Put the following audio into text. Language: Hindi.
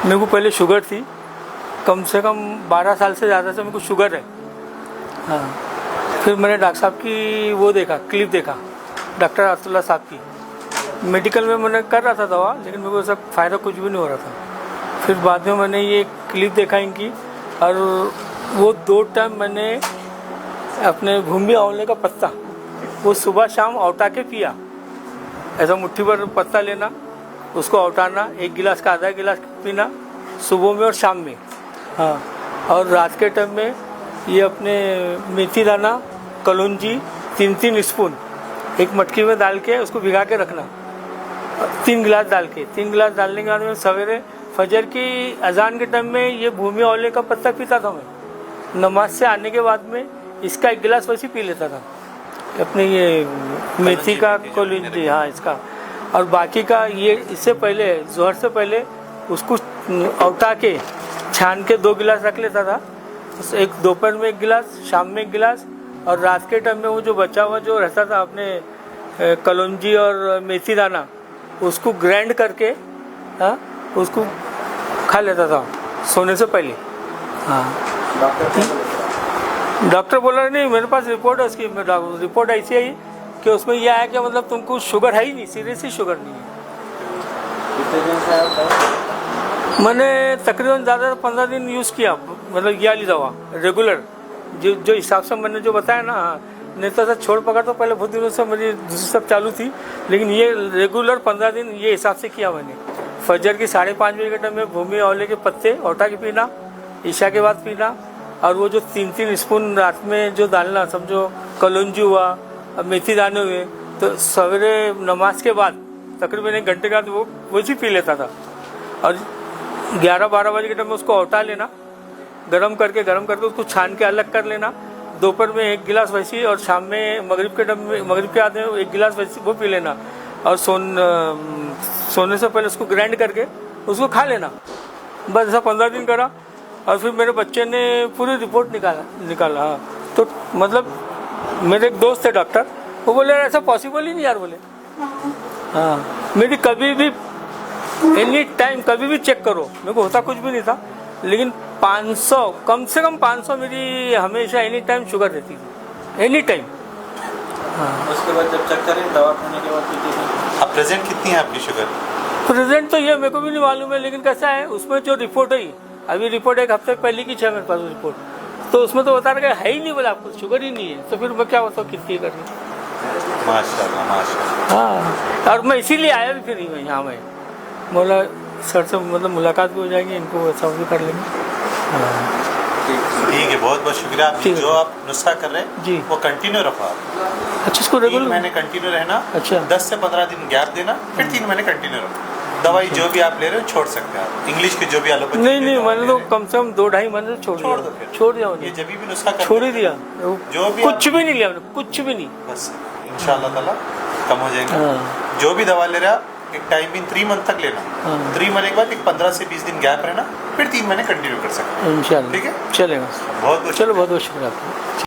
मेरे को पहले शुगर थी, कम से कम 12 साल से ज़्यादा से मेरे को शुगर है। हाँ, फिर मैंने डॉक्टर साहब की वो देखा, क्लिप देखा, डॉक्टर अब्दुल्ला साहब की। मेडिकल में मैंने कर रहा था दवा, लेकिन मेरे को उसका फ़ायदा कुछ भी नहीं हो रहा था। फिर बाद में मैंने ये क्लिप देखा इनकी, और वो 2 टाइम मैंने अपने भूमि आंवले का पत्ता वो सुबह शाम औटा के पिया। ऐसा मुट्ठी भर पत्ता लेना, उसको औटाना, 1 गिलास का आधा गिलास पीना सुबह में और शाम में। हाँ, और रात के टाइम में ये अपने मेथी दाना, कलौंजी 3-3 स्पून एक मटकी में डाल के उसको भिगा के रखना, 3 गिलास डाल के। 3 गिलास डालने के बाद में सवेरे फजर की अजान के टाइम में ये भूमि आंवले का पत्ता पीता था मैं। नमाज से आने के बाद में इसका 1 गिलास वैसे पी लेता था, अपने ये मेथी का, कलौंजी, हाँ इसका। और बाकी का ये इससे पहले, जोहर से पहले उसको औटा के छान के 2 गिलास रख लेता था। एक दोपहर में 1 गिलास, शाम में 1 गिलास, और रात के टाइम में वो जो बचा हुआ जो रहता था अपने कलौंजी और मेथी दाना, उसको ग्राइंड करके, हाँ, उसको खा लेता था सोने से पहले। हाँ, डॉक्टर बोला नहीं, मेरे पास रिपोर्ट है उसकी। रिपोर्ट ऐसी आई कि उसमें यह आया कि मतलब तुमको शुगर है ही नहीं, सीरियसली शुगर नहीं है। मैंने तकरीबन ज़्यादा 15 दिन यूज़ किया, मतलब ये वाली दवा रेगुलर, जो हिसाब से मैंने जो बताया ना। नहीं तो ऐसा छोड़ पकड़ तो पहले बहुत दिनों से मेरी दूसरी सब चालू थी, लेकिन ये रेगुलर 15 दिन ये हिसाब से किया मैंने। फजर की 5:30 बजे के टाइम में भूमि आंवले के पत्ते औटा के पीना, ईशा के बाद पीना, और वो जो 3-3 स्पून रात में जो डालना, समझो कलौंजी हुआ, मेथी दाने हुए, तो सवेरे नमाज के बाद तकरीबन 1 घंटे के बाद वो वैसे पी लेता था। और 11-12 बजे के टाइम में उसको औटा लेना, गरम करके उसको छान के अलग कर लेना। दोपहर में 1 गिलास वैसी, और शाम में मगरिब के टाइम में, मगरिब के आधे 1 गिलास वैसी वो पी लेना। और सोने से पहले उसको ग्राइंड करके उसको खा लेना। बस ऐसा 15 दिन करा, और फिर मेरे बच्चे ने पूरी रिपोर्ट निकाला। हाँ, तो मतलब मेरे एक दोस्त थे डॉक्टर, वो बोले ऐसा पॉसिबल ही नहीं यार, बोले। हाँ, मेरी कभी भी एनी टाइम कभी भी चेक करो, मेरे को होता कुछ भी नहीं था, लेकिन 500 कम से कम 500 मेरी हमेशा एनी टाइम शुगर रहती थी, एनी टाइम। हाँ, उसके बाद जब चेक करें दवा खाने के बाद पीते थे। अब प्रेजेंट कितनी है आपकी शुगर? प्रेजेंट तो ये मेरे को भी नहीं मालूम है, लेकिन कैसा है उसमें जो रिपोर्ट है, अभी रिपोर्ट 1 हफ्ते पहले की है मेरे पास रिपोर्ट, तो उसमें तो बता रहा है ही नहीं, बोला आपको शुगर ही नहीं है, तो फिर मैं क्या बताऊँ कितनी करनी। माशाल्लाह माशाल्लाह। हाँ, और मैं इसीलिए आया भी फिर यहाँ मैं बोला सर से मतलब मुलाकात भी हो जाएगी, इनको ऐसा भी कर लेंगे। हाँ, ठीक है, बहुत बहुत शुक्रिया। आप जो आप नुस्खा कर रहे हैं जी, वो कंटिन्यू रखो आप। अच्छा, इसको रेगुलर 3 महीने कंटिन्यू रहना। अच्छा, 10 से 15 दिन गैप देना, फिर 3 महीने कंटिन्यू रखो। दवाई जो भी आप ले रहे हो छोड़ सकते हैं आप, इंग्लिश की जो भी एलोपैथी। नहीं, मैंने तो कम से कम 2-2.5 महीने छोड़ दिया। ये जब भी नुस्खा छोड़ ही दिया, जो भी कुछ भी नहीं लिया मैंने, कुछ भी नहीं। बस इंशाल्लाह ताला कम हो जाएगा। जो भी दवा ले रहे आप एक टाइम भी 3 मंथ तक लेना। 3 महीने के बाद एक 15 से 20 दिन गैप रहना, फिर 3 महीने कंटिन्यू कर सकते हैं। इंशाल्लाह, ठीक है, चलेगा। बहुत चलो, बहुत बहुत शुक्रिया आपका।